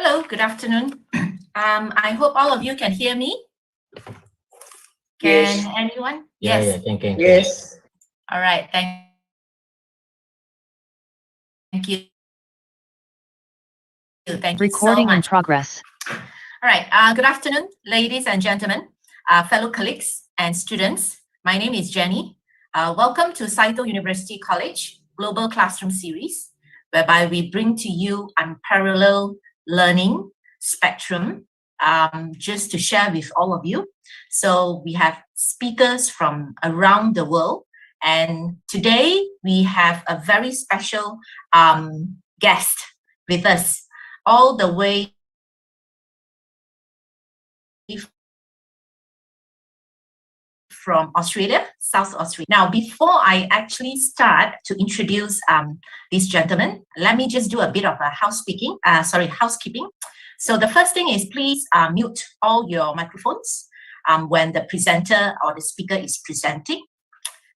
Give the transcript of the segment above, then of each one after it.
Hello, good afternoon. I hope all of you can hear me. Can Yes. anyone? Yeah, Yes. Yes. All right. Thank you. Thank you Recording so in much. progress. All right. Good afternoon, ladies and gentlemen, fellow colleagues and students. My name is Jenny. Welcome to Saito University College Global Classroom Series, whereby we bring to you unparalleled learning spectrum just to share with all of you. So we have speakers from around the world, and today we have a very special guest with us all the way from Australia, South Australia. Now, before I actually start to introduce this gentleman, let me just do a bit of a housekeeping. So the first thing is please mute all your microphones when the presenter or the speaker is presenting.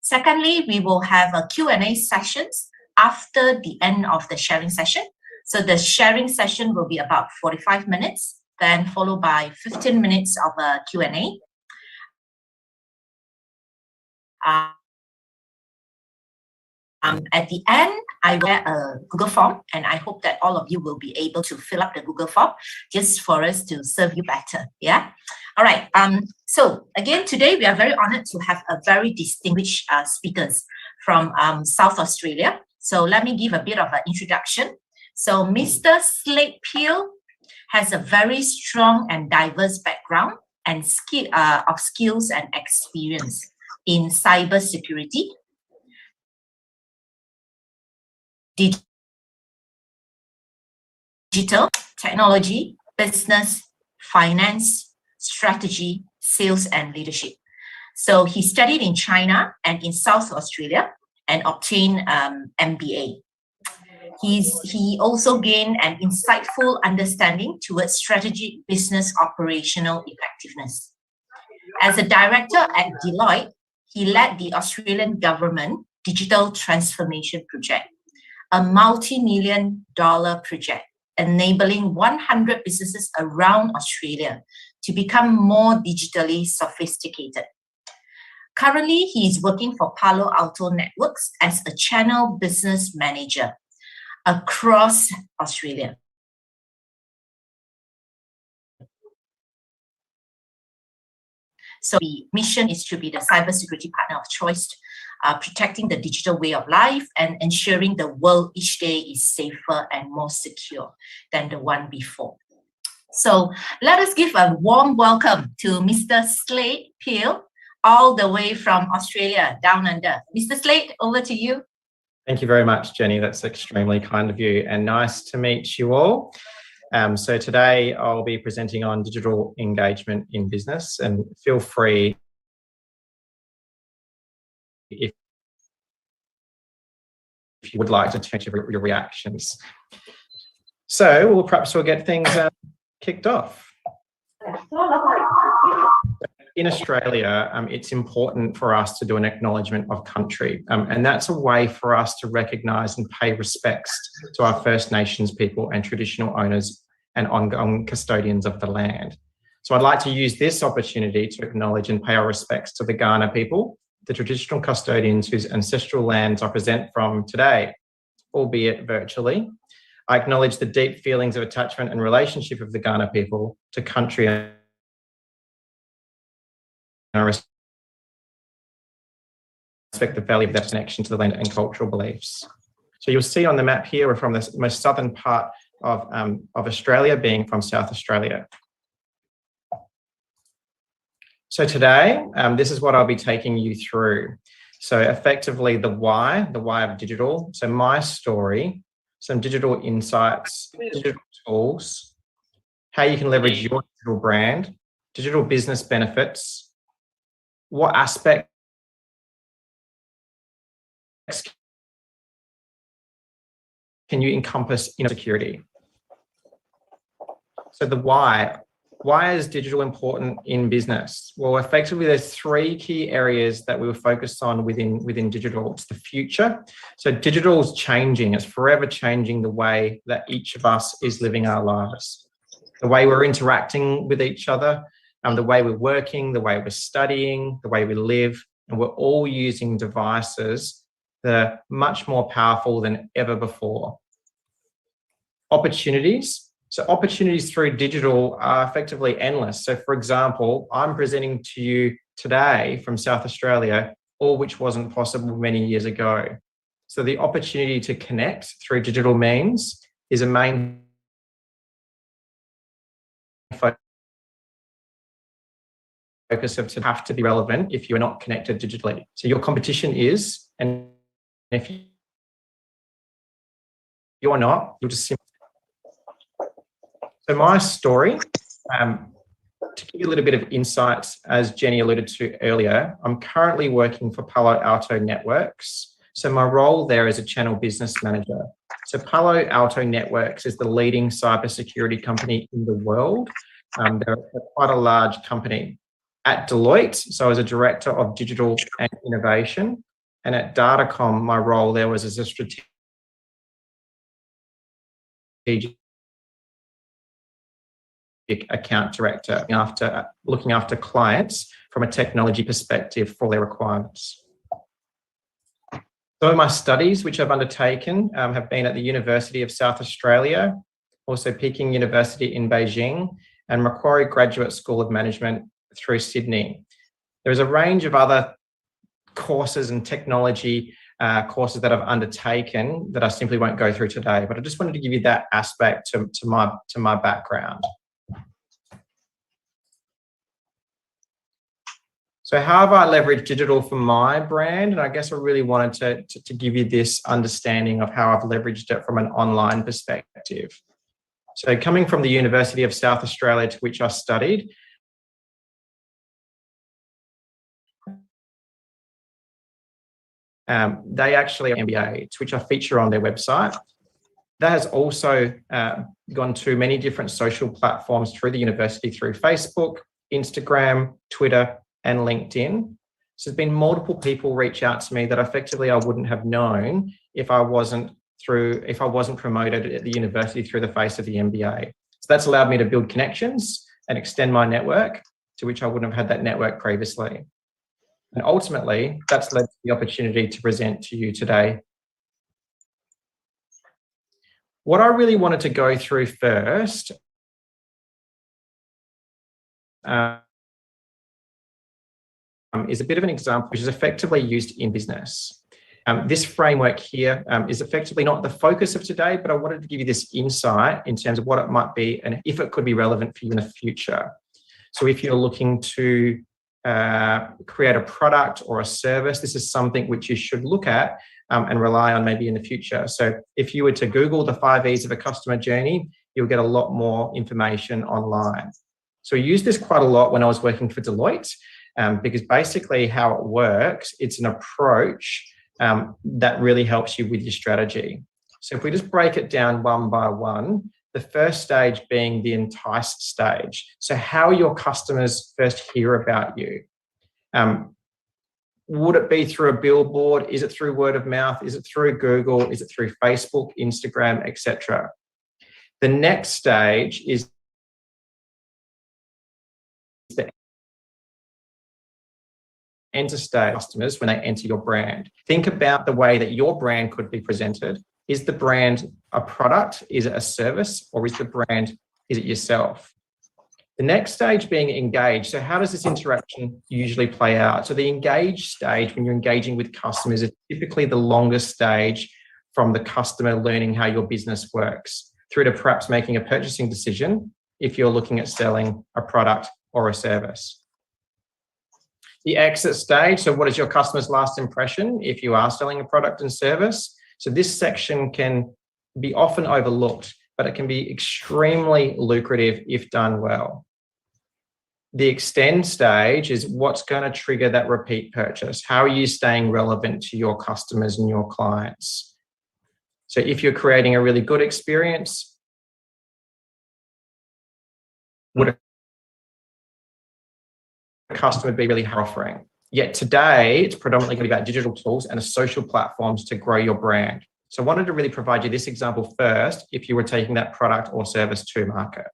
Secondly, we will have a Q&A sessions after the end of the sharing session. So the sharing session will be about 45 minutes, then followed by 15 minutes of a Q&A. At the end, I will have a Google form, and I hope that all of you will be able to fill up the Google form just for us to serve you better. Yeah. All right. So again, today we are very honored to have a very distinguished speakers from South Australia. So let me give a bit of an introduction. So Mr. Slade Peel has a very strong and diverse background and skills and experience in cybersecurity, digital technology, business, finance, strategy, sales, and leadership. So he studied in China and in South Australia and obtained MBA. He also gained an insightful understanding towards strategic business operational effectiveness. As a director at Deloitte, he led the Australian government digital transformation project, a multi-million-dollar project enabling 100 businesses around Australia to become more digitally sophisticated. Currently, he is working for Palo Alto Networks as a channel business manager across Australia. So the mission is to be the cybersecurity partner of choice, protecting the digital way of life and ensuring the world each day is safer and more secure than the one before. So let us give a warm welcome to Mr. Slade Peel, all the way from Australia, down under. Mr. Slade, over to you. Thank you very much, Jenny. That's extremely kind of you, and nice to meet you all. So today I'll be presenting on digital engagement in business, and feel free if you would like to change your reactions. So perhaps we'll get things kicked off. In Australia, it's important for us to do an acknowledgement of country, and that's a way for us to recognise and pay respects to our First Nations people and traditional owners and ongoing custodians of the land. So I'd like to use this opportunity to acknowledge and pay our respects to the Kaurna people, the traditional custodians whose ancestral lands I present from today, albeit virtually. I acknowledge the deep feelings of attachment and relationship of the Kaurna people to country, and I respect the value of that connection to the land and cultural beliefs. So you'll see on the map here, we're from the most southern part of Australia, being from South Australia. So today, this is what I'll be taking you through. So effectively the why of digital. So my story, some digital insights, digital tools, how you can leverage your digital brand, digital business benefits, what aspects can you encompass in security. So the why is digital important in business? Well, effectively, there's three key areas that we were focused on within digital. It's the future. So digital is changing. It's forever changing the way that each of us is living our lives. the way we're interacting with each other, the way we're working, the way we're studying, the way we live, and we're all using devices that are much more powerful than ever before. Opportunities. So opportunities through digital are effectively endless. So for example, I'm presenting to you today from South Australia, all which wasn't possible many years ago. So the opportunity to connect through digital means is a main focus of to have to be relevant if you're not connected digitally. So your competition is, and if you're not, you'll just simply. So my story, to give you a little bit of insight, as Jenny alluded to earlier, I'm currently working for Palo Alto Networks. So my role there is a channel business manager. So Palo Alto Networks is the leading cybersecurity company in the world. They're quite a large company. At Deloitte, so I was a director of digital and innovation. And at Datacom, my role there was as a strategic account director, looking after clients from a technology perspective for their requirements. So my studies, which I've undertaken, have been at the University of South Australia, also Peking University in Beijing, and Macquarie Graduate School of Management through Sydney. There's a range of other courses and technology courses that I've undertaken that I simply won't go through today, but I just wanted to give you that aspect to my background. So how have I leveraged digital for my brand? And I guess I really wanted to give you this understanding of how I've leveraged it from an online perspective. So coming from the University of South Australia, to which I studied, they actually have an MBA, to which I feature on their website. That has also gone to many different social platforms through the university, through Facebook, Instagram, Twitter, and LinkedIn. So there's been multiple people reach out to me that effectively I wouldn't have known if I wasn't promoted at the university through the face of the MBA. So that's allowed me to build connections and extend my network, to which I wouldn't have had that network previously. And ultimately, that's led to the opportunity to present to you today. What I really wanted to go through first is a bit of an example which is effectively used in business. This framework here is effectively not the focus of today, but I wanted to give you this insight in terms of what it might be and if it could be relevant for you in the future. So if you're looking to create a product or a service, this is something which you should look at and rely on maybe in the future. So if you were to Google the 5 E's of a customer journey, you'll get a lot more information online. So I used this quite a lot when I was working for Deloitte, because basically how it works, it's an approach that really helps you with your strategy. So if we just break it down one by one, the first stage being the Entice stage. So how your customers first hear about you. Would it be through a billboard? Is it through word of mouth? Is it through Google? Is it through Facebook, Instagram, etc.? The next stage is the enter stage customers when they enter your brand. Think about the way that your brand could be presented. Is the brand a product? Is it a service? Or is the brand, is it yourself? The next stage being engaged. So how does this interaction usually play out? So the engaged stage, when you're engaging with customers, is typically the longest stage from the customer learning how your business works through to perhaps making a purchasing decision if you're looking at selling a product or a service. The exit stage. So what is your customer's last impression if you are selling a product and service? So this section can be often overlooked, but it can be extremely lucrative if done well. The extend stage is what's going to trigger that repeat purchase. How are you staying relevant to your customers and your clients? So if you're creating a really good experience, would a customer be really offering? Yet today, it's predominantly going to be about digital tools and social platforms to grow your brand. So I wanted to really provide you this example first if you were taking that product or service to market.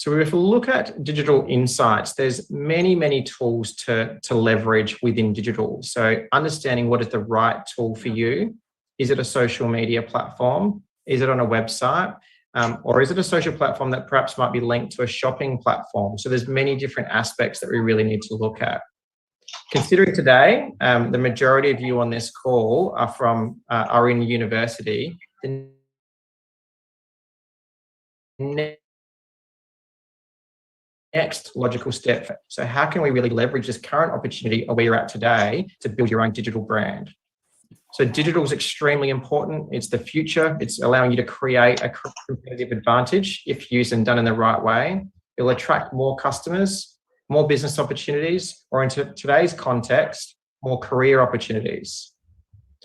So if we look at digital insights, there's many tools to leverage within digital. So understanding what is the right tool for you. Is it a social media platform? Is it on a website? Or is it a social platform that perhaps might be linked to a shopping platform? So there's many different aspects that we really need to look at. Considering today, the majority of you on this call are in university, the next logical step. So how can we really leverage this current opportunity of where you're at today to build your own digital brand? So digital is extremely important. It's the future. It's allowing you to create a competitive advantage if used and done in the right way. It'll attract more customers, more business opportunities, or into today's context, more career opportunities.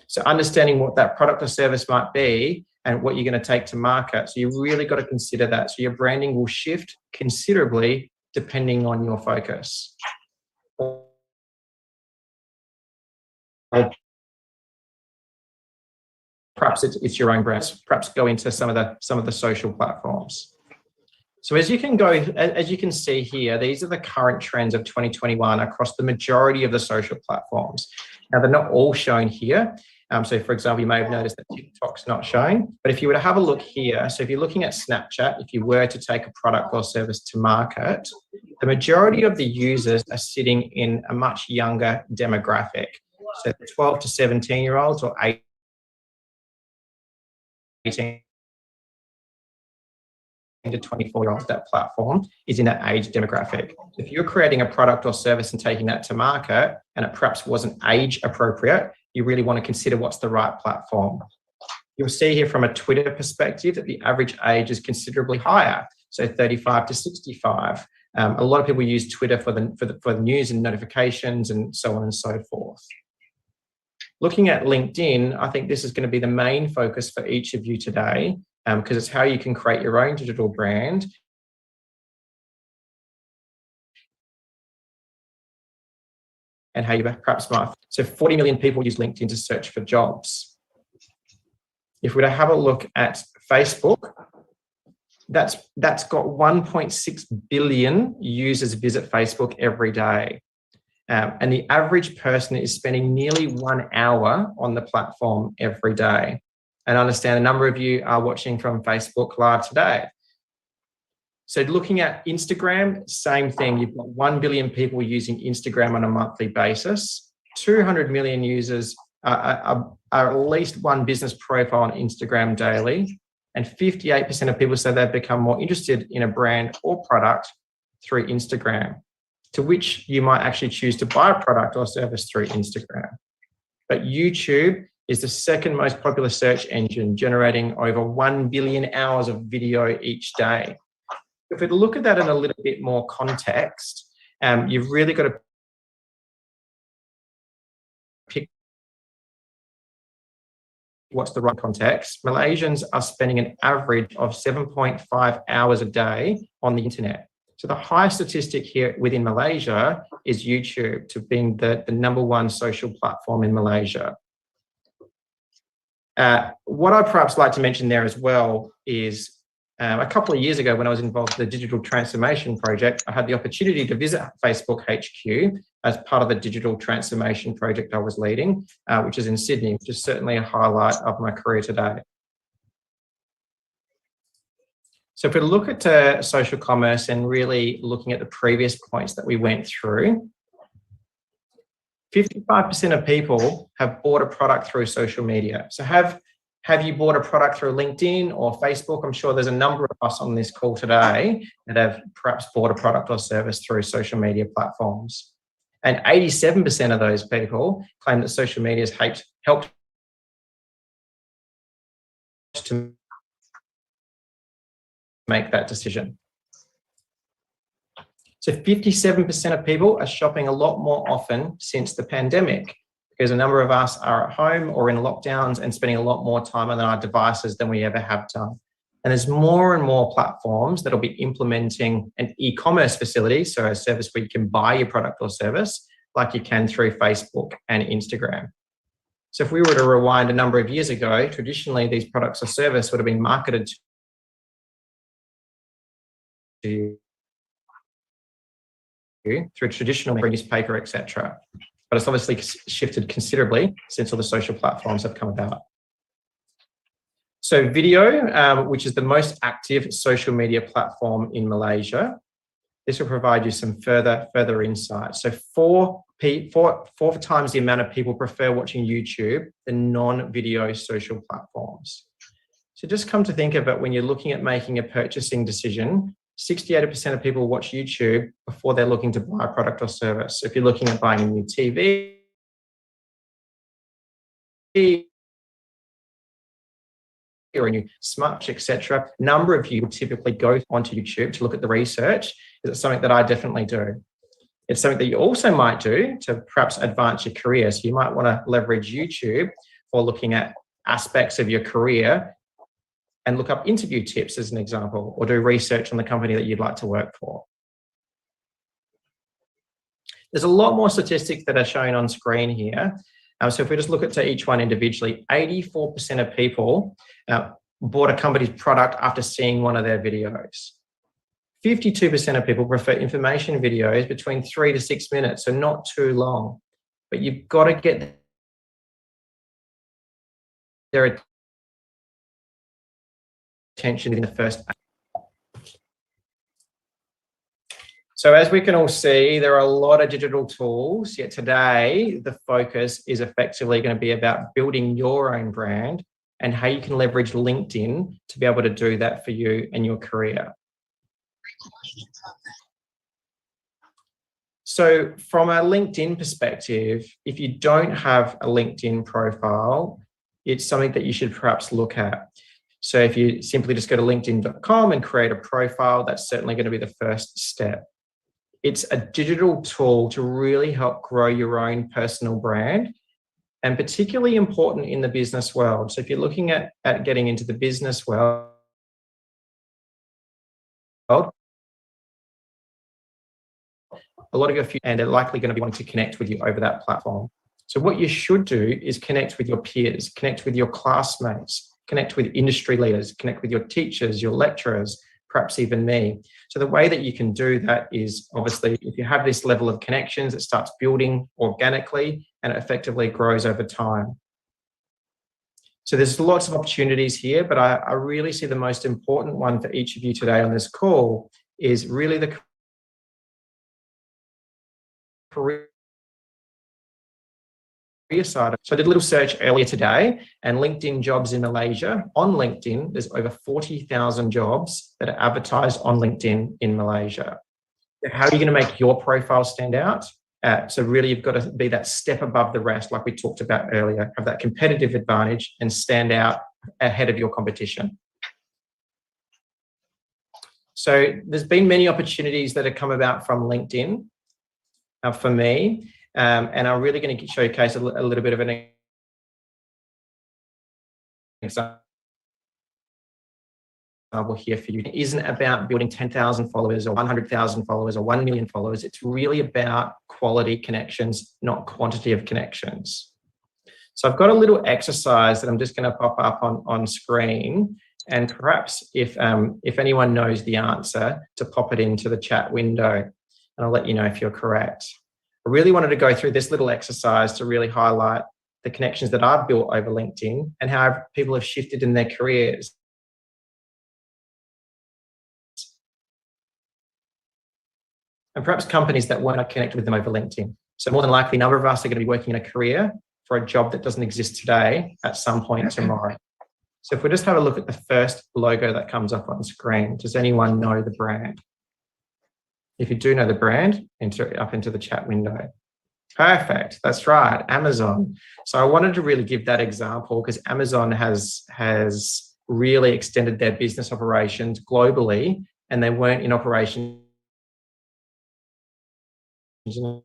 So understanding what that product or service might be and what you're going to take to market. So you really got to consider that. So your branding will shift considerably depending on your focus. Perhaps it's your own brand. Perhaps go into some of the social platforms. So as you can see here, these are the current trends of 2021 across the majority of the social platforms. Now they're not all shown here. So for example, you may have noticed that TikTok's not showing, but if you were to have a look here, so if you're looking at Snapchat, if you were to take a product or service to market, the majority of the users are sitting in a much younger demographic. So 12 to 17-year-olds or 18 to 24-year-olds, that platform is in that age demographic. If you're creating a product or service and taking that to market and it perhaps wasn't age appropriate, you really want to consider what's the right platform. You'll see here from a Twitter perspective that the average age is considerably higher, so 35 to 65. A lot of people use Twitter for the news and notifications and so on and so forth. Looking at LinkedIn, I think this is going to be the main focus for each of you today, because it's how you can create your own digital brand and how you perhaps might. So 40 million people use LinkedIn to search for jobs. If we were to have a look at Facebook, that's got 1.6 billion users visit Facebook every day. And the average person is spending nearly 1 hour on the platform every day. And I understand a number of you are watching from Facebook Live today. So looking at Instagram, same thing. You've got 1 billion people using Instagram on a monthly basis. 200 million users are at least one business profile on Instagram daily. And 58% of people say they've become more interested in a brand or product through Instagram, to which you might actually choose to buy a product or service through Instagram. But YouTube is the second most popular search engine, generating over 1 billion hours of video each day. If we look at that in a little bit more context, you've really got to pick what's the right context. Malaysians are spending an average of 7.5 hours a day on the internet. So the high statistic here within Malaysia is YouTube, to being the number one social platform in Malaysia. What I'd perhaps like to mention there as well is a couple of years ago when I was involved in the digital transformation project, I had the opportunity to visit Facebook HQ as part of the digital transformation project I was leading, which is in Sydney, which is certainly a highlight of my career today. So if we look at social commerce and really looking at the previous points that we went through, 55% of people have bought a product through social media. So have you bought a product through LinkedIn or Facebook? I'm sure there's a number of us on this call today that have perhaps bought a product or service through social media platforms. And 87% of those people claim that social media has helped to make that decision. So 57% of people are shopping a lot more often since the pandemic, because a number of us are at home or in lockdowns and spending a lot more time on our devices than we ever have done. And there's more and more platforms that will be implementing an e-commerce facility, so a service where you can buy your product or service like you can through Facebook and Instagram. So if we were to rewind a number of years ago, traditionally these products or service would have been marketed to through traditional newspaper, etc. But it's obviously shifted considerably since all the social platforms have come about. So video, which is the most active social media platform in Malaysia, this will provide you some further insight. So four times the amount of people prefer watching YouTube than non-video social platforms. So just come to think of it, when you're looking at making a purchasing decision, 68% of people watch YouTube before they're looking to buy a product or service. So if you're looking at buying a new TV, or a new smartwatch, etc., a number of you would typically go onto YouTube to look at the research. It's something that I definitely do. It's something that you also might do to perhaps advance your career. So you might want to leverage YouTube for looking at aspects of your career and look up interview tips as an example, or do research on the company that you'd like to work for. There's a lot more statistics that are shown on screen here. So if we just look at each one individually, 84% of people bought a company's product after seeing one of their videos. 52% of people prefer information videos between 3 to 6 minutes, so not too long. But you've got to get their attention in the first. So as we can all see, there are a lot of digital tools, yet today the focus is effectively going to be about building your own brand and how you can leverage LinkedIn to be able to do that for you and your career. So from a LinkedIn perspective, if you don't have a LinkedIn profile, it's something that you should perhaps look at. So if you simply just go to linkedin.com and create a profile, that's certainly going to be the first step. It's a digital tool to really help grow your own personal brand, and particularly important in the business world. So if you're looking at getting into the business world, a lot of your future, and they're likely going to be wanting to connect with you over that platform. So what you should do is connect with your peers, connect with your classmates, connect with industry leaders, connect with your teachers, your lecturers, perhaps even me. So the way that you can do that is, obviously, if you have this level of connections, it starts building organically and it effectively grows over time. So there's lots of opportunities here, but I really see the most important one for each of you today on this call is really the career side. So I did a little search earlier today, and LinkedIn jobs in Malaysia. On LinkedIn, there's over 40,000 jobs that are advertised on LinkedIn in Malaysia. How are you going to make your profile stand out? So really, you've got to be that step above the rest, like we talked about earlier, have that competitive advantage and stand out ahead of your competition. So there's been many opportunities that have come about from LinkedIn for me. And I'm really going to showcase a little bit of an example here for you. It isn't about building 10,000 followers or 100,000 followers or 1 million followers. It's really about quality connections, not quantity of connections. So I've got a little exercise that I'm just going to pop up on screen. And perhaps if anyone knows the answer, to pop it into the chat window, and I'll let you know if you're correct. I really wanted to go through this little exercise to really highlight the connections that I've built over LinkedIn and how people have shifted in their careers. And perhaps companies that weren't connected with them over LinkedIn. So more than likely, a number of us are going to be working in a career for a job that doesn't exist today at some point tomorrow. So if we just have a look at the first logo that comes up on screen, does anyone know the brand? If you do know the brand, enter up into the chat window. Perfect, that's right, Amazon. So I wanted to really give that example because Amazon has really extended their business operations globally, and they weren't in operations in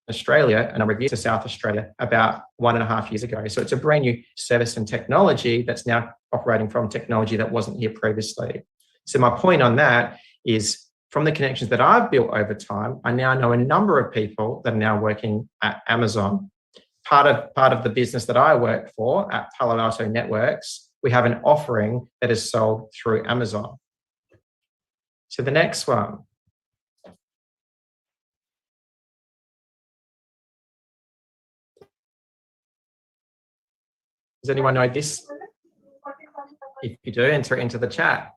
Australia a number of years, to South Australia about 1.5 years ago. So it's a brand new service and technology that's now operating from technology that wasn't here previously. So my point on that is, from the connections that I've built over time, I now know a number of people that are now working at Amazon. Part of the business that I work for at Palo Alto Networks, we have an offering that is sold through Amazon. So the next one. Does anyone know this? If you do, enter it into the chat.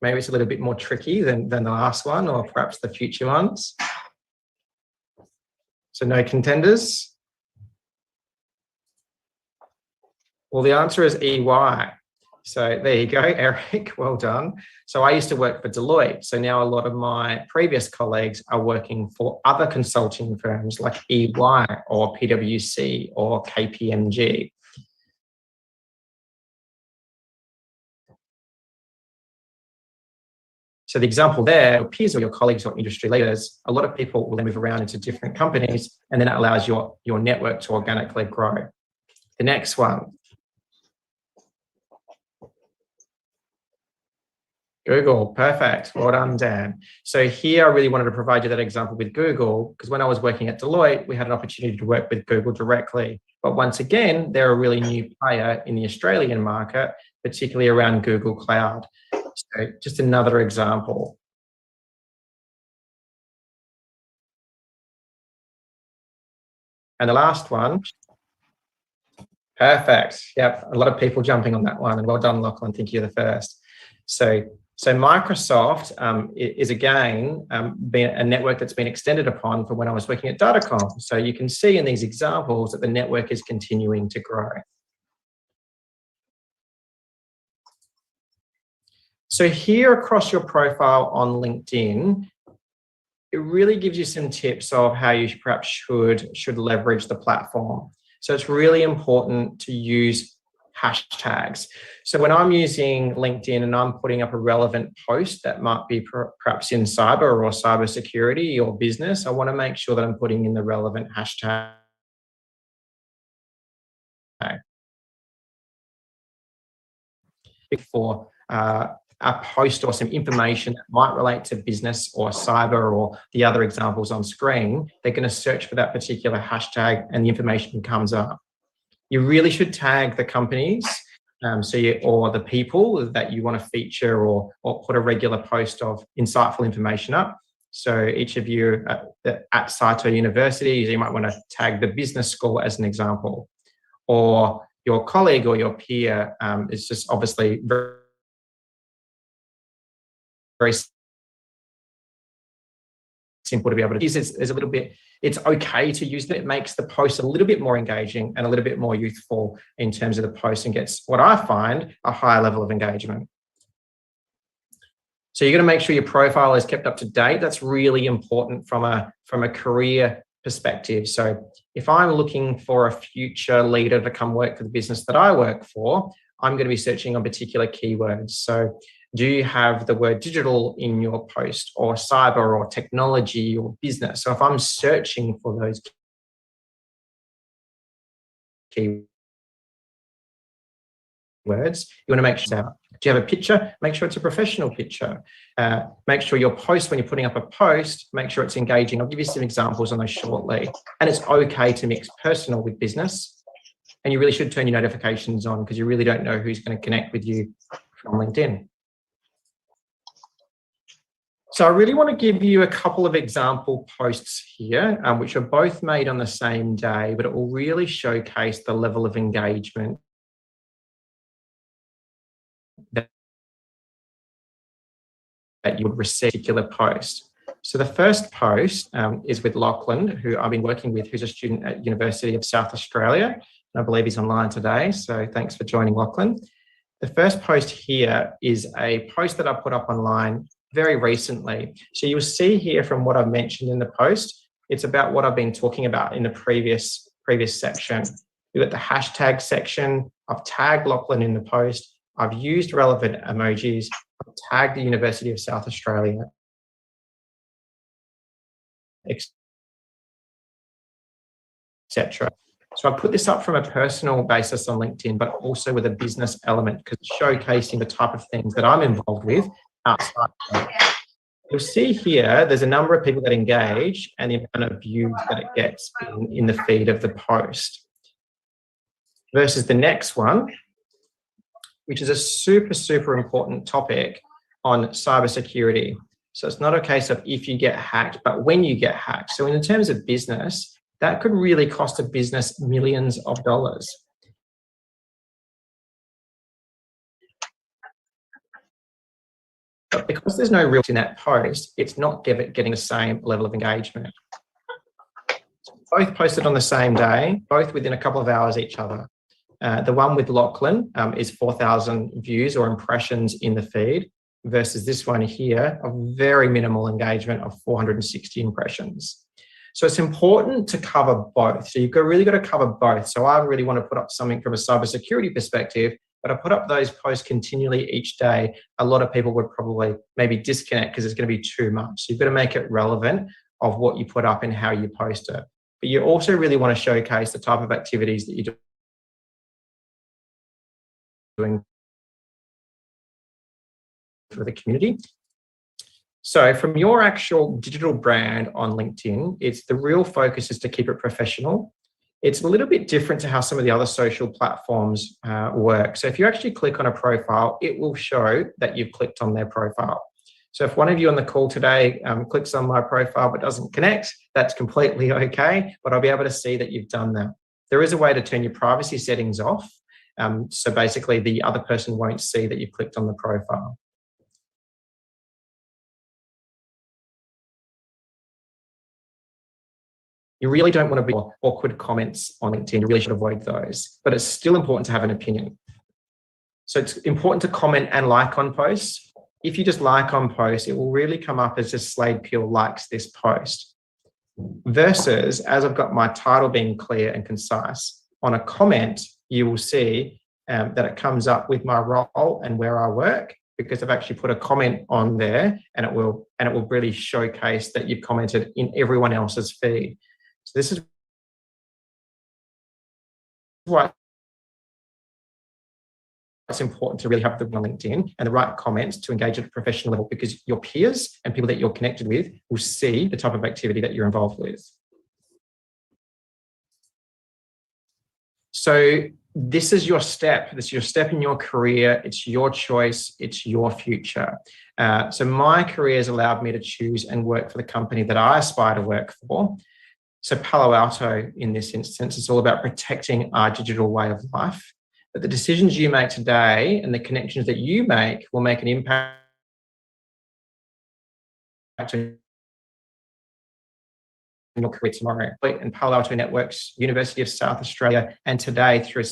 Maybe it's a little bit more tricky than the last one, or perhaps the future ones. So no contenders. Well, the answer is EY. So there you go, Eric, well done. So I used to work for Deloitte. So now a lot of my previous colleagues are working for other consulting firms like EY or PwC or KPMG. So the example there, your peers or your colleagues or industry leaders, a lot of people will then move around into different companies, and then it allows your network to organically grow. The next one. Google, perfect. Well done, Dan. So here I really wanted to provide you that example with Google, because when I was working at Deloitte, we had an opportunity to work with Google directly. But once again, they're a really new player in the Australian market, particularly around Google Cloud. So just another example. And the last one. Perfect. Yep, a lot of people jumping on that one. And well done, Lachlan. I think you're the first. So Microsoft is again been a network that's been extended upon from when I was working at Datacom. So you can see in these examples that the network is continuing to grow. So here across your profile on LinkedIn, it really gives you some tips of how you perhaps should leverage the platform. So it's really important to use hashtags. So when I'm using LinkedIn and I'm putting up a relevant post that might be perhaps in cyber or cybersecurity or business, I want to make sure that I'm putting in the relevant hashtag. For a post or some information that might relate to business or cyber or the other examples on screen, they're going to search for that particular hashtag and the information comes up. You really should tag the companies or the people that you want to feature or put a regular post of insightful information up. So each of you at Saito University, you might want to tag the business school as an example, or your colleague or your peer is just obviously very simple to be able to use. There's a little bit, it's okay to use it. It makes the post a little bit more engaging and a little bit more youthful in terms of the post, and gets, what I find, a higher level of engagement. So you're going to make sure your profile is kept up to date. That's really important from a career perspective. So if I'm looking for a future leader to come work for the business that I work for, I'm going to be searching on particular keywords. So do you have the word digital in your post, or cyber or technology or business? So if I'm searching for those keywords, you want to make sure. Do you have a picture? Make sure it's a professional picture. Make sure your post, when you're putting up a post, make sure it's engaging. I'll give you some examples on those shortly. And it's okay to mix personal with business. And you really should turn your notifications on, because you really don't know who's going to connect with you from LinkedIn. So I really want to give you a couple of example posts here, which are both made on the same day, but it will really showcase the level of engagement that you would receive a particular post. So the first post is with Lachlan, who I've been working with, who's a student at University of South Australia. I believe he's online today, so thanks for joining, Lachlan. The first post here is a post that I put up online very recently. So you'll see here from what I've mentioned in the post, it's about what I've been talking about in the previous section. You've got the hashtag section. I've tagged Lachlan in the post. I've used relevant emojis. I've tagged the University of South Australia, etc. So I put this up from a personal basis on LinkedIn, but also with a business element, because it's showcasing the type of things that I'm involved with outside. You'll see here, there's a number of people that engage and the amount of views that it gets in the feed of the post. Versus the next one, which is a super, super important topic on cybersecurity. So it's not a case of if you get hacked, but when you get hacked. So in terms of business, that could really cost a business millions of dollars. because there's no real in that post, it's not getting the same level of engagement. Both posted on the same day, both within a couple of hours each other. The one with Lachlan is 4,000 views or impressions in the feed versus this one here of very minimal engagement of 460 impressions. So it's important to cover both. So you've really got to cover both. So I really want to put up something from a cybersecurity perspective, but I put up those posts continually each day. A lot of people would probably maybe disconnect because it's going to be too much. So you've got to make it relevant of what you put up and how you post it. But you also really want to showcase the type of activities that you're doing for the community. So from your actual digital brand on LinkedIn, it's the real focus is to keep it professional. It's a little bit different to how some of the other social platforms work. So if you actually click on a profile, it will show that you've clicked on their profile. So if one of you on the call today clicks on my profile but doesn't connect, that's completely okay, but I'll be able to see that you've done that. There is a way to turn your privacy settings off. So basically the other person won't see that you've clicked on the profile. You really don't want to be awkward comments on LinkedIn. You really should avoid those, but it's still important to have an opinion. So it's important to comment and like on posts. If you just like on posts, it will really come up as just Slade Peel likes this post. Versus, as I've got my title being clear and concise, on a comment, you will see that it comes up with my role and where I work, because I've actually put a comment on there, and it will really showcase that you've commented in everyone else's feed. So this is why it's important to really have the on LinkedIn and the right comments to engage at a professional level, because your peers and people that you're connected with will see the type of activity that you're involved with. So this is your step. This is your step in your career. It's your choice. It's your future. So my career has allowed me to choose and work for the company that I aspire to work for. So Palo Alto, in this instance, is all about protecting our digital way of life. But the decisions you make today and the connections that you make will make an impact on your career tomorrow. And Palo Alto Networks, University of South Australia, and today through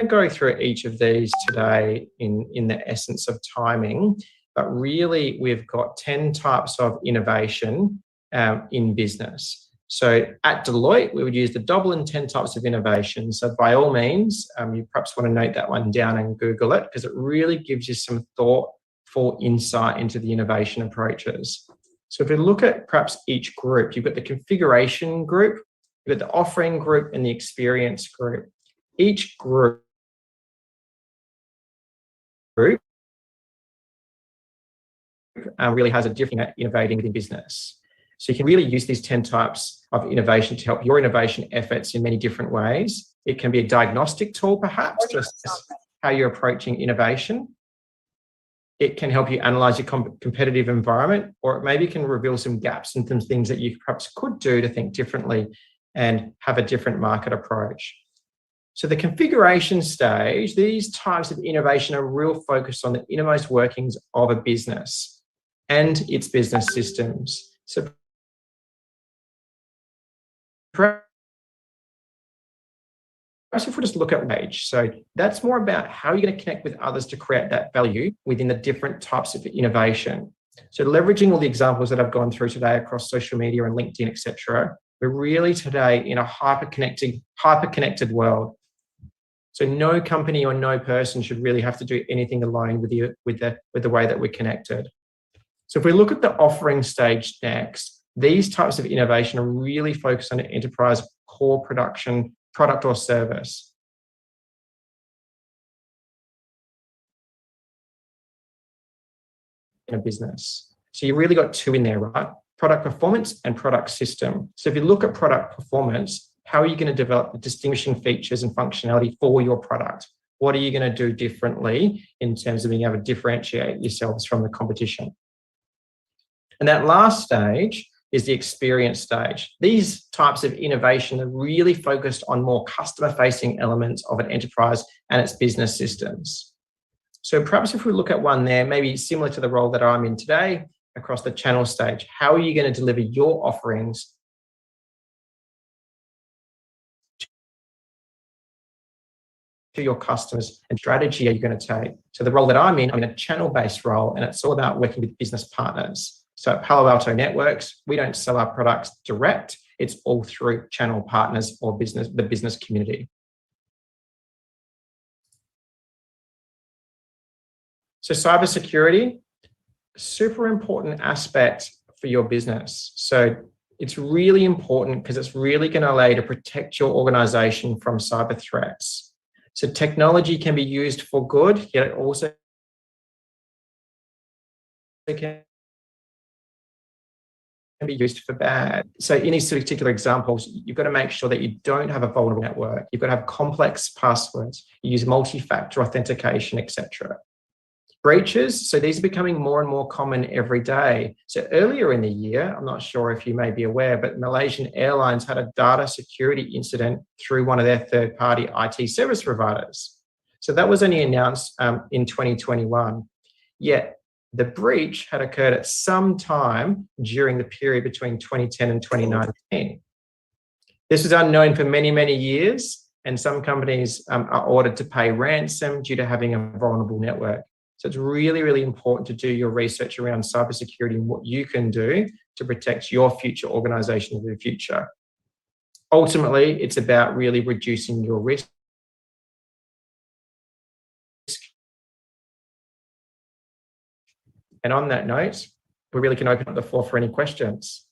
go through each of these today in the essence of timing, but really we've got 10 types of innovation in business. So at Deloitte, we would use the double and 10 types of innovation. So by all means, you perhaps want to note that one down and Google it, because it really gives you some thoughtful insight into the innovation approaches. So if we look at perhaps each group, you've got the configuration group, you've got the offering group and the experience group. Each group really has a different innovating within business. So you can really use these 10 types of innovation to help your innovation efforts in many different ways. It can be a diagnostic tool, perhaps, to assess how you're approaching innovation. It can help you analyze your competitive environment, or it maybe can reveal some gaps and some things that you perhaps could do to think differently and have a different market approach. So the configuration stage, these types of innovation are real focused on the innermost workings of a business and its business systems. So perhaps if we just look at wage, so that's more about how you're going to connect with others to create that value within the different types of innovation. So leveraging all the examples that I've gone through today across social media and LinkedIn, etc., we're really today in a hyper-connected world. So no company or no person should really have to do anything alone with the way that we're connected. So if we look at the offering stage next, these types of innovation are really focused on an enterprise core production, product or service. In a business. So you really got two in there, right? Product performance and product system. So if you look at product performance, how are you going to develop the distinguishing features and functionality for your product? What are you going to do differently in terms of being able to differentiate yourselves from the competition? And that last stage is the experience stage. These types of innovation are really focused on more customer-facing elements of an enterprise and its business systems. So perhaps if we look at one there, maybe similar to the role that I'm in today across the channel stage, how are you going to deliver your offerings to your customers, and strategy are you going to take? So the role that I'm in a channel-based role, and it's all about working with business partners. So at Palo Alto Networks, we don't sell our products direct. It's all through channel partners or the business community. So cybersecurity, super important aspect for your business. So it's really important because it's really going to allow you to protect your organization from cyber threats. So technology can be used for good, yet it also can be used for bad. So in these particular examples, you've got to make sure that you don't have a vulnerable network. You've got to have complex passwords. You use multi-factor authentication, etc. Breaches, so these are becoming more and more common every day. So earlier in the year, I'm not sure if you may be aware, but Malaysian Airlines had a data security incident through one of their third-party IT service providers. So that was only announced in 2021. Yet the breach had occurred at some time during the period between 2010 and 2019. This was unknown for many, many years, and some companies are ordered to pay ransom due to having a vulnerable network. So it's really, really important to do your research around cybersecurity and what you can do to protect your future organization in the future. Ultimately, it's about really reducing your risk. And on that note, we really can open up the floor for any questions.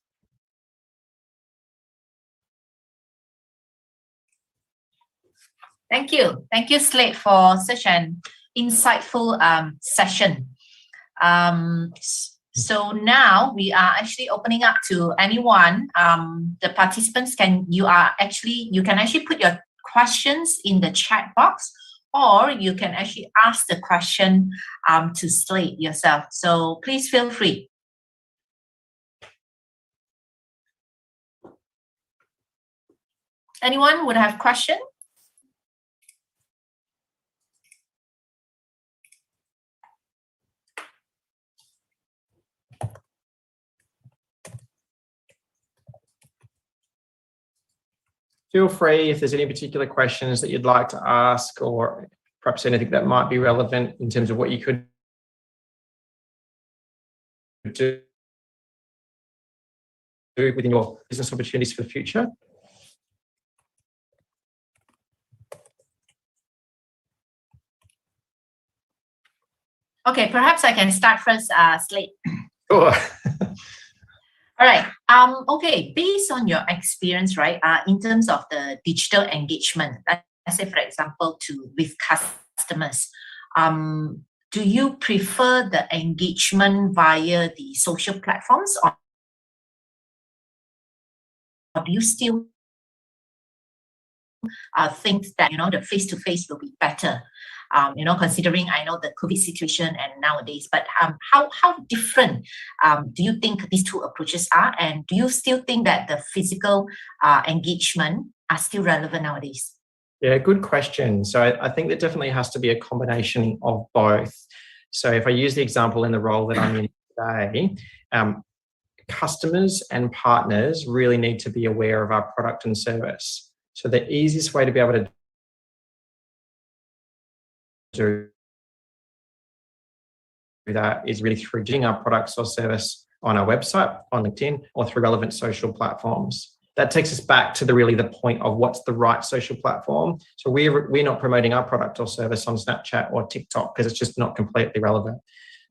Thank you. Thank you, Slade, for such an insightful session. So now we are actually opening up to anyone. The participants you can actually put your questions in the chat box, or you can actually ask the question to Slade yourself. So please feel free. Anyone would have question? Feel free if there's any particular questions that you'd like to ask, or perhaps anything that might be relevant in terms of what you could do within your business opportunities for the future. Okay, perhaps I can start first, Slade. Sure. All right. Okay, based on your experience, right, in terms of the digital engagement, let's say, for example, with customers, do you prefer the engagement via the social platforms, or do you still think that, the face-to-face will be better? Considering I know the COVID situation and nowadays, but how different do you think these two approaches are? And do you still think that the physical engagement are still relevant nowadays? Yeah, good question. So I think there definitely has to be a combination of both. So if I use the example in the role that I'm in today, customers and partners really need to be aware of our product and service. So the easiest way to be able to do that is really through getting our products or service on our website, on LinkedIn, or through relevant social platforms. That takes us back to the point of what's the right social platform. So we're not promoting our product or service on Snapchat or TikTok because it's just not completely relevant.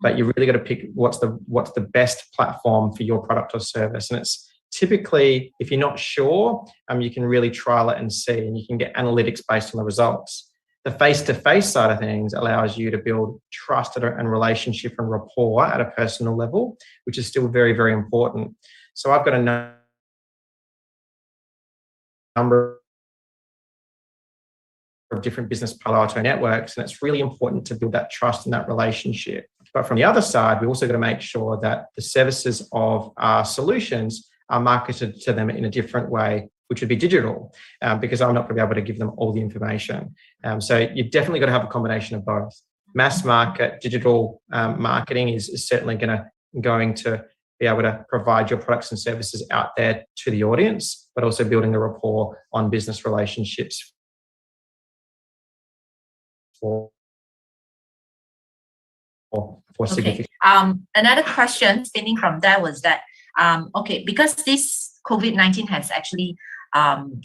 But you really got to pick what's the best platform for your product or service. And it's typically, if you're not sure, you can really trial it and see, and you can get analytics based on the results. The face-to-face side of things allows you to build trust and relationship and rapport at a personal level, which is still very, very important. So I've got a number of different business Palo Alto networks, and it's really important to build that trust and that relationship. But from the other side, we also got to make sure that the services of our solutions are marketed to them in a different way, which would be digital, because I'm not going to be able to give them all the information. So you've definitely got to have a combination of both. Mass market, digital marketing is certainly going to be able to provide your products and services out there to the audience, but also building a rapport on business relationships for significant. Another question stemming from that was that, because this COVID-19 has actually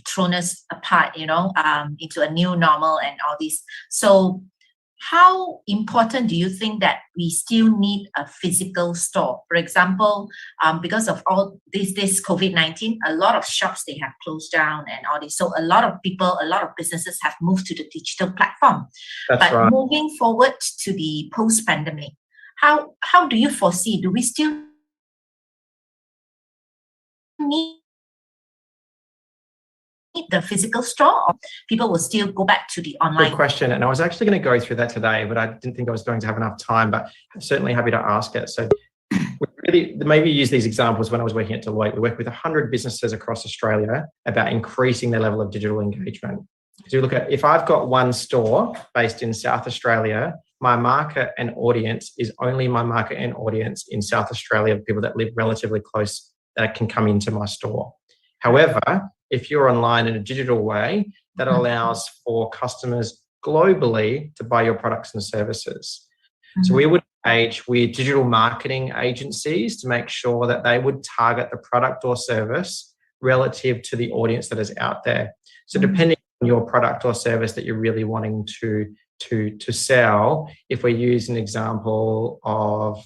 thrown us apart, into a new normal and all this. So how important do you think that we still need a physical store? For example, because of all this COVID-19, a lot of shops, they have closed down and all this. So a lot of people, a lot of businesses have moved to the digital platform. That's right. Moving forward to the post-pandemic, how do you foresee? Do we still need the physical store, or people will still go back to the online? Good question. And I was actually going to go through that today, but I didn't think I was going to have enough time, but I'm certainly happy to ask it. So we really maybe use these examples. When I was working at Deloitte, we worked with 100 businesses across Australia about increasing their level of digital engagement. So you look at, if I've got one store based in South Australia, my market and audience is only my market and audience in South Australia, people that live relatively close that can come into my store. However, if you're online in a digital way, that allows for customers globally to buy your products and services. So we would engage with digital marketing agencies to make sure that they would target the product or service relative to the audience that is out there. So depending on your product or service that you're really wanting to sell, if we use an example of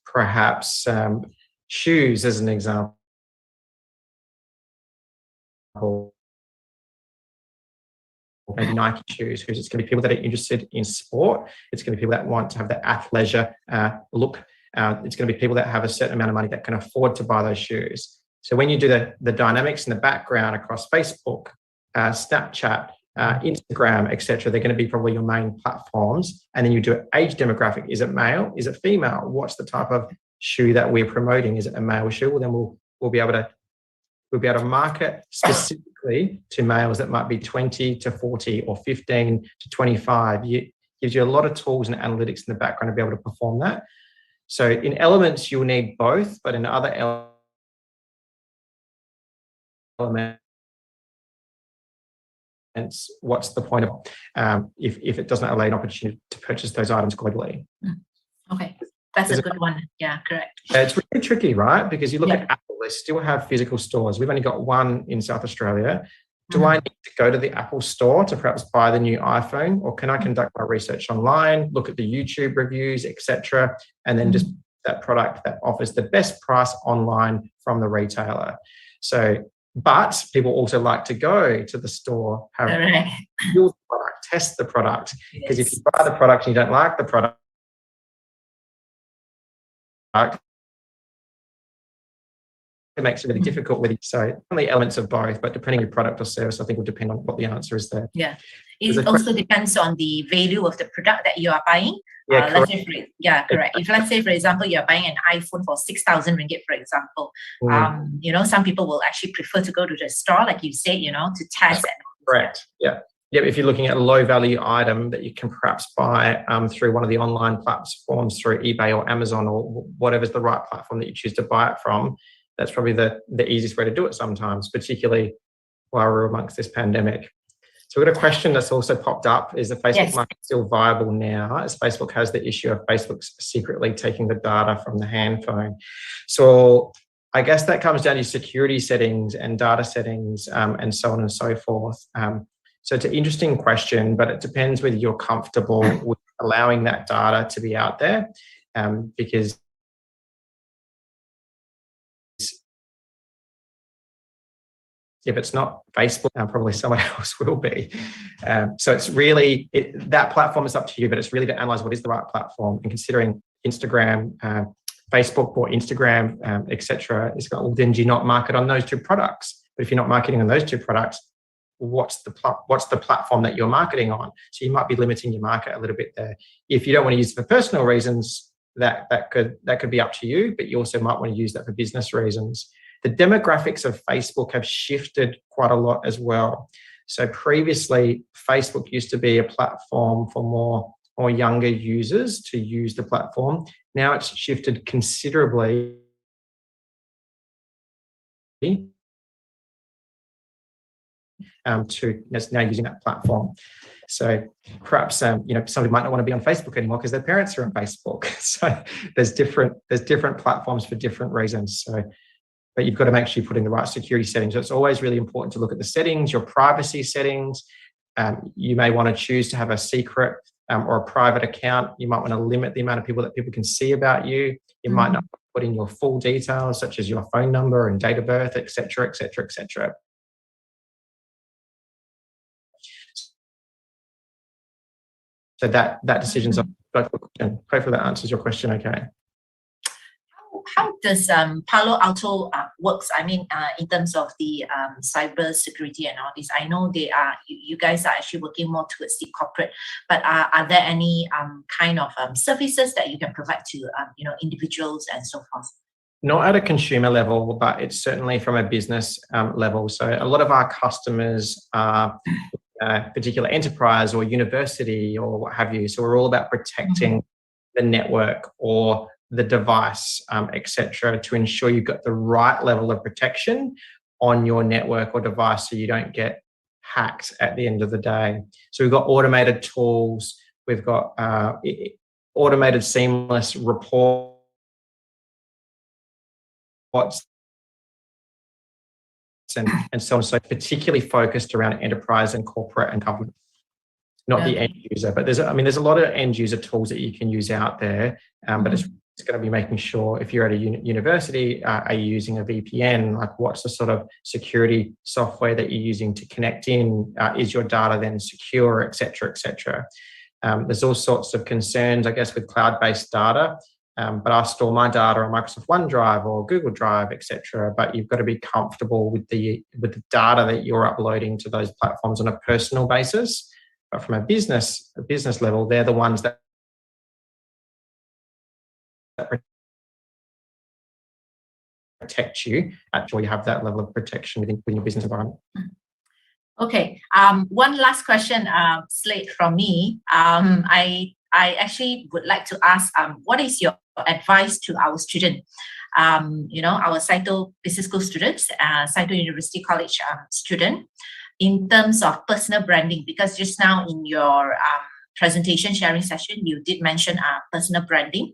perhaps shoes as an example, maybe Nike shoes, because it's going to be people that are interested in sport. It's going to be people that want to have the athleisure look. It's going to be people that have a certain amount of money that can afford to buy those shoes. So when you do the dynamics in the background across Facebook, Snapchat, Instagram, etc., they're going to be probably your main platforms. And then you do age demographic. Is it male? Is it female? What's the type of shoe that we're promoting? Is it a male shoe? Well, then we'll be able to market specifically to males that might be 20 to 40 or 15 to 25. It gives you a lot of tools and analytics in the background to be able to perform that. So in elements, you'll need both, but in other elements, hence, what's the point of if it doesn't allow an opportunity to purchase those items globally? Okay, that's a good one. Yeah, correct. It's really tricky, right? Because you look at Apple, they still have physical stores. We've only got one in South Australia. Do I need to go to the Apple store to perhaps buy the new iPhone, or can I conduct my research online, look at the YouTube reviews, etc., and then just that product that offers the best price online from the retailer? So, but people also like to go to the store, have feel the product, test the product, because if you buy the product and you don't like the product, it makes it really difficult with it. So only elements of both, but depending on your product or service, I think will depend on what the answer is there. Yeah. It also depends on the value of the product that you are buying. Yeah, correct. Correct. If let's say, for example, you're buying an iPhone for 6,000 ringgit, for example, some people will actually prefer to go to the store, like you said, to test. Correct. Yeah. Yeah, if you're looking at a low-value item that you can perhaps buy through one of the online platforms, through eBay or Amazon or whatever's the right platform that you choose to buy it from, that's probably the easiest way to do it sometimes, particularly while we're amongst this pandemic. So we've got a question that's also popped up. Is the Facebook market still viable now, as Facebook has the issue of Facebook secretly taking the data from the hand phone? So I guess that comes down to security settings and data settings and so on and so forth. So it's an interesting question, but it depends whether you're comfortable with allowing that data to be out there, because if it's not Facebook, probably someone else will be. So it's really, that platform is up to you, but it's really to analyze what is the right platform, and considering Instagram, Facebook or Instagram, etc. It's got, well, then do you not market on those two products? But if you're not marketing on those two products, what's the platform that you're marketing on? So you might be limiting your market a little bit there. If you don't want to use it for personal reasons, that could be up to you, but you also might want to use that for business reasons. The demographics of Facebook have shifted quite a lot as well. So previously, Facebook used to be a platform for more younger users to use the platform. Now it's shifted considerably to now using that platform. So perhaps somebody might not want to be on Facebook anymore because their parents are on Facebook. So there's different platforms for different reasons. So, but you've got to make sure you put in the right security settings. So it's always really important to look at the settings, your privacy settings. You may want to choose to have a secret or a private account. You might want to limit the amount of people that people can see about you. You might not put in your full details, such as your phone number and date of birth, etc., etc., etc. So that decision's on. Hopefully that answers your question okay. How does Palo Alto works? I mean, in terms of the cyber security and all this, I know you guys are actually working more towards the corporate, but are there any kind of services that you can provide to individuals and so forth? Not at a consumer level, but it's certainly from a business level. So a lot of our customers are particular enterprise or university or what have you. So we're all about protecting the network or the device, etc., to ensure you've got the right level of protection on your network or device so you don't get hacked at the end of the day. So we've got automated tools, we've got automated seamless reports and so on. So particularly focused around enterprise and corporate and government, not the end user. But there's a lot of end user tools that you can use out there, but it's going to be making sure if you're at a university, are you using a VPN? Like, what's the sort of security software that you're using to connect in? Is your data then secure, et cetera, et cetera? There's all sorts of concerns, I guess, with cloud-based data. But I store my data on Microsoft OneDrive or Google Drive, etc. But you've got to be comfortable with the data that you're uploading to those platforms on a personal basis. But from a business level, they're the ones that protect you. Actually, you have that level of protection within your business environment. Okay. One last question, Slade, from me. I actually would like to ask, what is your advice to our student, our Saito Business School students, Saito University College student, in terms of personal branding? Because just now in your presentation sharing session, you did mention personal branding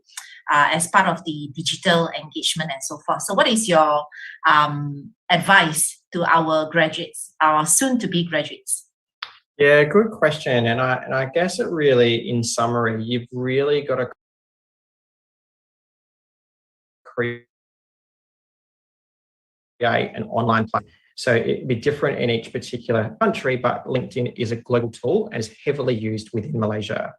as part of the digital engagement and so forth. So what is your advice to our graduates, our soon-to-be graduates? Yeah, good question. And I guess it really, in summary, you've really got to create an online platform. So it'd be different in each particular country, but LinkedIn is a global tool and is heavily used within Malaysia.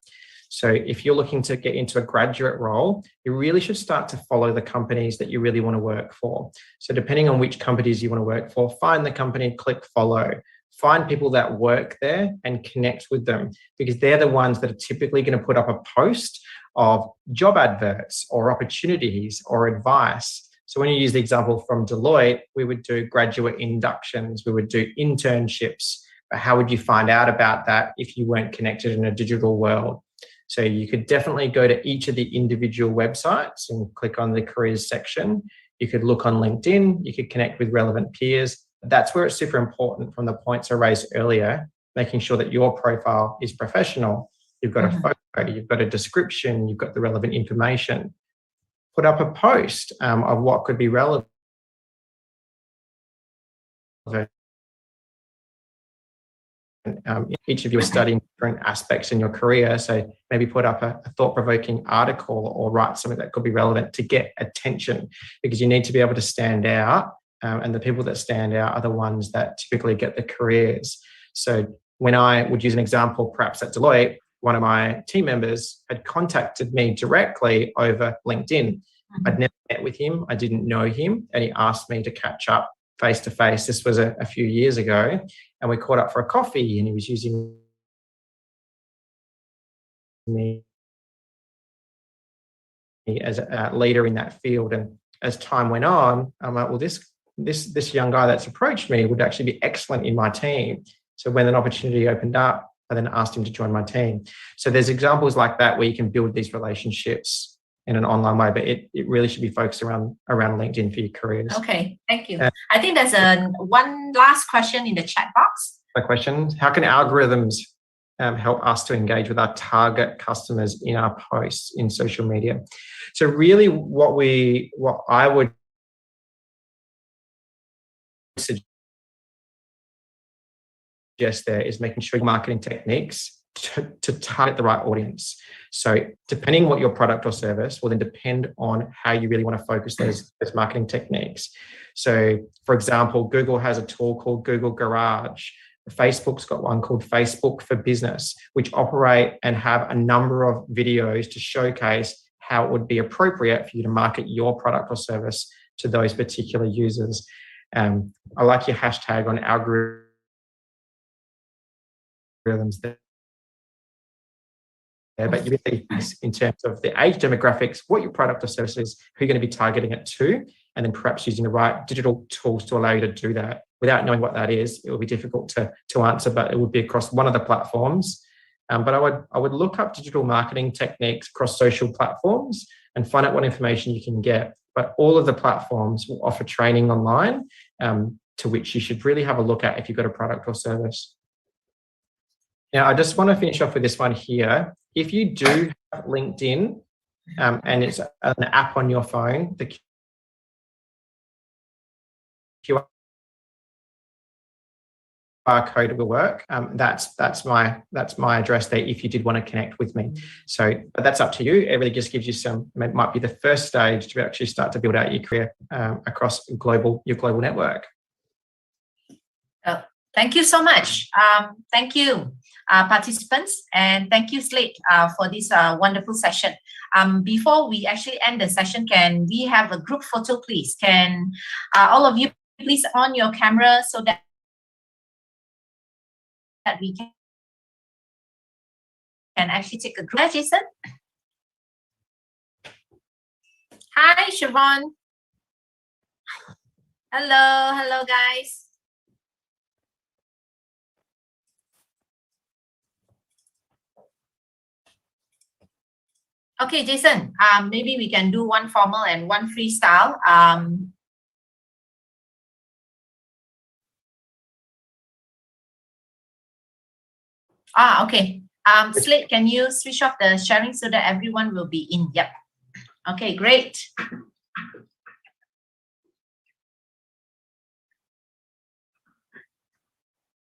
So if you're looking to get into a graduate role, you really should start to follow the companies that you really want to work for. So depending on which companies you want to work for, find the company, click follow. Find people that work there and connect with them, because they're the ones that are typically going to put up a post of job adverts or opportunities or advice. So when you use the example from Deloitte, we would do graduate inductions, we would do internships. But how would you find out about that if you weren't connected in a digital world? So you could definitely go to each of the individual websites and click on the careers section. You could look on LinkedIn, you could connect with relevant peers. That's where it's super important, from the points I raised earlier, making sure that your profile is professional. You've got a photo, you've got a description, you've got the relevant information. Put up a post of what could be relevant. Each of you are studying different aspects in your career, so maybe put up a thought-provoking article or write something that could be relevant to get attention, because you need to be able to stand out, and the people that stand out are the ones that typically get the careers. So when I would use an example, perhaps at Deloitte, one of my team members had contacted me directly over LinkedIn. I'd never met with him, I didn't know him, and he asked me to catch up face to face. This was a few years ago, and we caught up for a coffee, and he was using me as a leader in that field. And as time went on, I'm like, well, this young guy that's approached me would actually be excellent in my team. So when an opportunity opened up, I then asked him to join my team. So there's examples like that where you can build these relationships in an online way, but it really should be focused around LinkedIn for your careers. Okay, thank you. I think there's one last question in the chat box. The question: how can algorithms help us to engage with our target customers in our posts in social media? So really what I would suggest there is making sure your marketing techniques to target the right audience. So depending on what your product or service will then depend on how you really want to focus those marketing techniques. So for example, Google has a tool called Google Garage. Facebook's got one called Facebook for Business, which operate and have a number of videos to showcase how it would be appropriate for you to market your product or service to those particular users. I like your hashtag on algorithms there. But you really, in terms of the age demographics, what your product or service is, who you're going to be targeting it to, and then perhaps using the right digital tools to allow you to do that. Without knowing what that is, it will be difficult to answer, but it would be across one of the platforms. But I would look up digital marketing techniques across social platforms and find out what information you can get. But all of the platforms will offer training online, to which you should really have a look at if you've got a product or service. Now, I just want to finish off with this one here. If you do have LinkedIn and it's an app on your phone, the QR code will work. That's my address there if you did want to connect with me. So, but that's up to you. It really just gives you it might be the first stage to actually start to build out your career across your global network. Thank you so much. Thank you, participants, and thank you, Slade, for this wonderful session. Before we actually end the session, can we have a group photo, please? Can all of you please on your camera so that we can actually take a group? Hi, Jason. Hi, Siobhan. Hello, guys. Okay, Jason, maybe we can do one formal and one freestyle. Okay. Slade, can you switch off the sharing so that everyone will be in? Yep. Okay, great.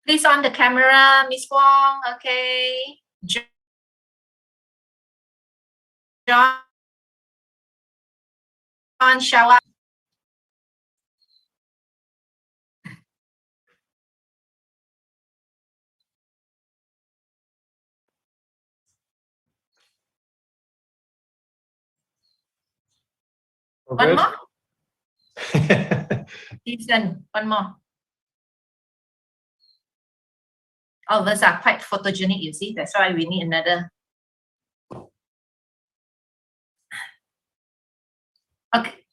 Please on the camera, Miss Wong. Okay. John, Shawa. One more. Ethan, one more. All of us are quite photogenic, you see. That's why we need another. Okay.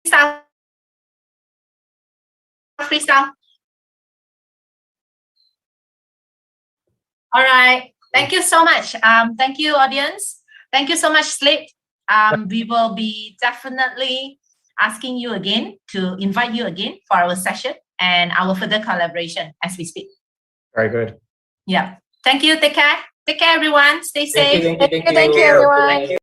Freestyle. Freestyle. All right. Thank you so much. Thank you, audience. Thank you so much, Slade. We will be definitely asking you again to invite you again for our session and our further collaboration as we speak. Very good. Yeah. Thank you. Take care. Take care, everyone. Stay safe. Thank you, Thank you, everyone.